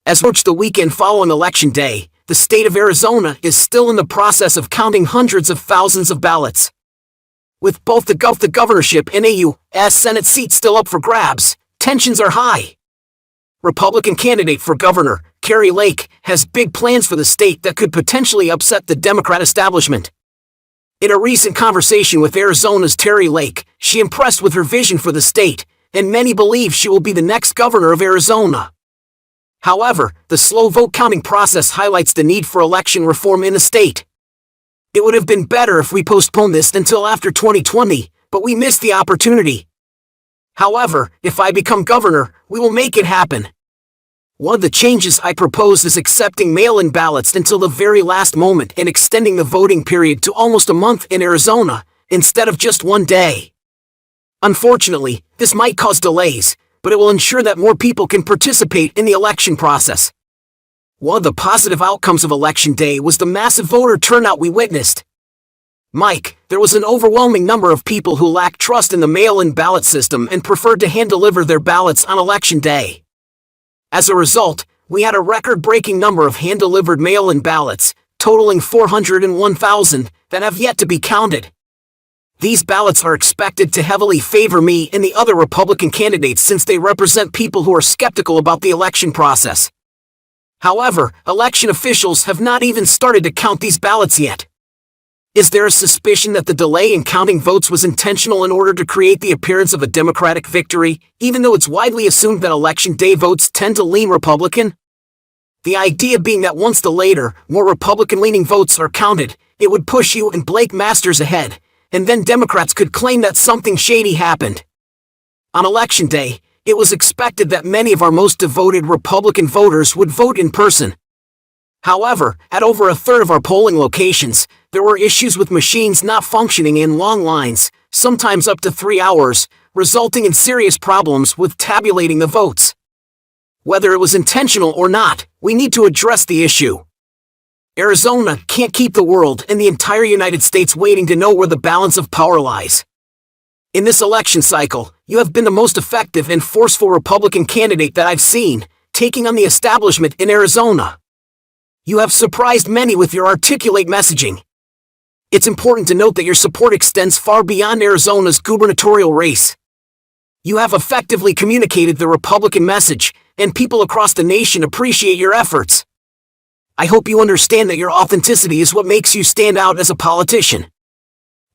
As we approach the weekend following Election Day, the state of Arizona is still in the process of counting hundreds of thousands of ballots. With both the governorship and a U.S. Senate seat still up for grabs, tensions are high. Republican candidate for governor, Kari has big plans for the state that could potentially upset the Democrat establishment. In a recent conversation with Arizona's Terry Lake, she impressed with her vision for the state, and many believe she will be the next governor of Arizona. However, the slow vote counting process highlights the need for election reform in the state. It would have been better if we postponed this until after 2020, but we missed the opportunity. However, if I become governor, we will make it happen. One of the changes I propose is accepting mail-in ballots until the very last moment and extending the voting period to almost a month in Arizona, instead of just one day. Unfortunately, this might cause delays, but it will ensure that more people can participate in the election process. One of the positive outcomes of Election Day was the massive voter turnout we witnessed. Mike, there was an overwhelming number of people who lacked trust in the mail-in ballot system and preferred to hand-deliver their ballots on Election Day. As a result, we had a record-breaking number of hand-delivered mail-in ballots, totaling 401,000, that have yet to be counted. These ballots are expected to heavily favor me and the other Republican candidates since they represent people who are skeptical about the election process. However, election officials have not even started to count these ballots yet. Is there a suspicion that the delay in counting votes was intentional in order to create the appearance of a Democratic victory, even though it's widely assumed that Election Day votes tend to lean Republican? The idea being that once the later, more Republican-leaning votes are counted, it would push you and Blake Masters ahead, and then Democrats could claim that something shady happened. On Election Day, it was expected that many of our most devoted Republican voters would vote in person. However, at over a third of our polling locations, there were issues with machines not functioning in long lines, sometimes up to 3 hours, resulting in serious problems with tabulating the votes. Whether it was intentional or not, we need to address the issue. Arizona can't keep the world and the entire United States waiting to know where the balance of power lies. In this election cycle, you have been the most effective and forceful Republican candidate that I've seen, taking on the establishment in Arizona. You have surprised many with your articulate messaging. It's important to note that your support extends far beyond Arizona's gubernatorial race. You have effectively communicated the Republican message, and people across the nation appreciate your efforts. I hope you understand that your authenticity is what makes you stand out as a politician.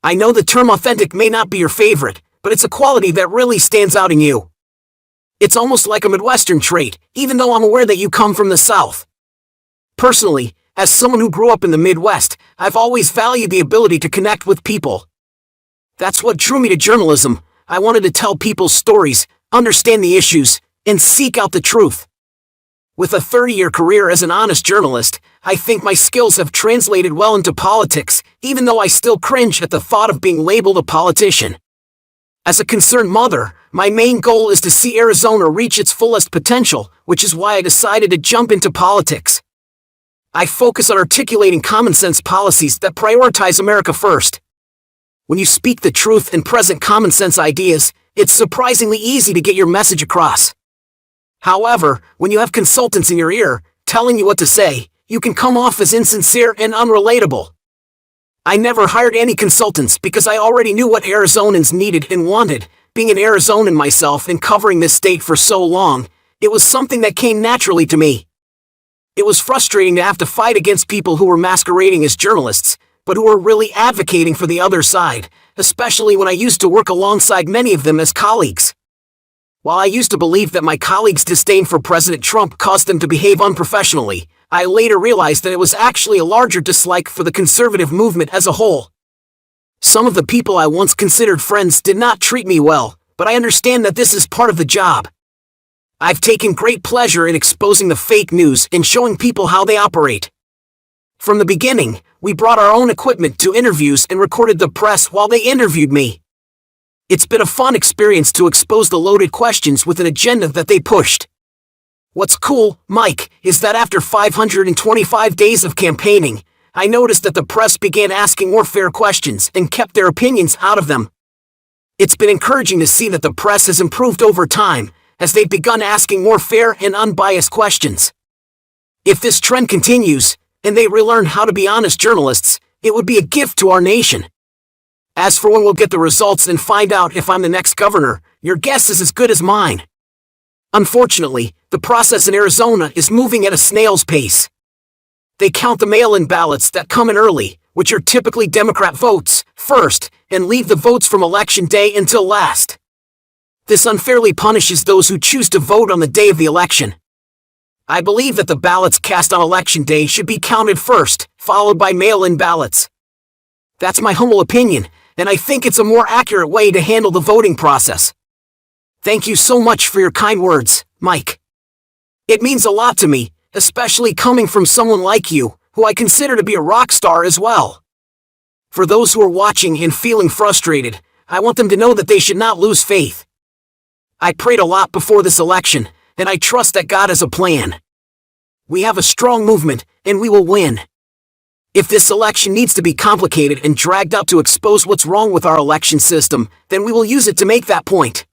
I know the term authentic may not be your favorite, but it's a quality that really stands out in you. It's almost like a Midwestern trait, even though I'm aware that you come from the South. Personally, as someone who grew up in the Midwest, I've always valued the ability to connect with people. That's what drew me to journalism. I wanted to tell people's stories, understand the issues, and seek out the truth. With a 30-year career as an honest journalist, I think my skills have translated well into politics, even though I still cringe at the thought of being labeled a politician. As a concerned mother, my main goal is to see Arizona reach its fullest potential, which is why I decided to jump into politics. I focus on articulating common-sense policies that prioritize America first. When you speak the truth and present common-sense ideas, it's surprisingly easy to get your message across. However, when you have consultants in your ear, telling you what to say, you can come off as insincere and unrelatable. I never hired any consultants because I already knew what Arizonans needed and wanted. Being an Arizonan myself and covering this state for so long, it was something that came naturally to me. It was frustrating to have to fight against people who were masquerading as journalists, but who were really advocating for the other side, especially when I used to work alongside many of them as colleagues. While I used to believe that my colleagues' disdain for President Trump caused them to behave unprofessionally, I later realized that it was actually a larger dislike for the conservative movement as a whole. Some of the people I once considered friends did not treat me well, but I understand that this is part of the job. I've taken great pleasure in exposing the fake news and showing people how they operate. From the beginning, we brought our own equipment to interviews and recorded the press while they interviewed me. It's been a fun experience to expose the loaded questions with an agenda that they pushed. What's cool, Mike, is that after 525 days of campaigning, I noticed that the press began asking more fair questions and kept their opinions out of them. It's been encouraging to see that the press has improved over time, as they've begun asking more fair and unbiased questions. If this trend continues, and they relearn how to be honest journalists, it would be a gift to our nation. As for when we'll get the results and find out if I'm the next governor, your guess is as good as mine. Unfortunately, the process in Arizona is moving at a snail's pace. They count the mail-in ballots that come in early, which are typically Democrat votes, first, and leave the votes from Election Day until last. This unfairly punishes those who choose to vote on the day of the election. I believe that the ballots cast on Election Day should be counted first, followed by mail-in ballots. That's my humble opinion, and I think it's a more accurate way to handle the voting process. Thank you so much for your kind words, Mike. It means a lot to me, especially coming from someone like you, who I consider to be a rock star as well. For those who are watching and feeling frustrated, I want them to know that they should not lose faith. I prayed a lot before this election, and I trust that God has a plan. We have a strong movement, and we will win. If this election needs to be complicated and dragged out to expose what's wrong with our election system, then we will use it to make that point.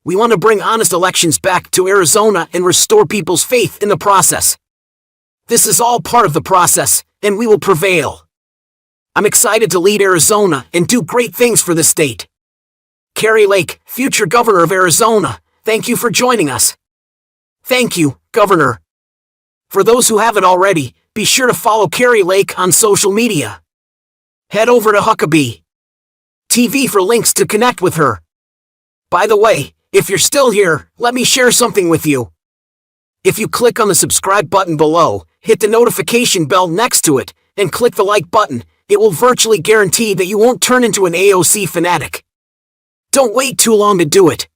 We want to bring honest elections back to Arizona and restore people's faith in the process. This is all part of the process, and we will prevail. I'm excited to lead Arizona and do great things for the state. Kari Lake, future governor of Arizona, thank you for joining us. Thank you, Governor. For those who haven't already, be sure to follow Kari Lake on social media. Head over to Huckabee TV for links to connect with her. By the way, if you're still here, let me share something with you. If you click on the subscribe button below, hit the notification bell next to it, and click the like button, it will virtually guarantee that you won't turn into an AOC fanatic. Don't wait too long to do it.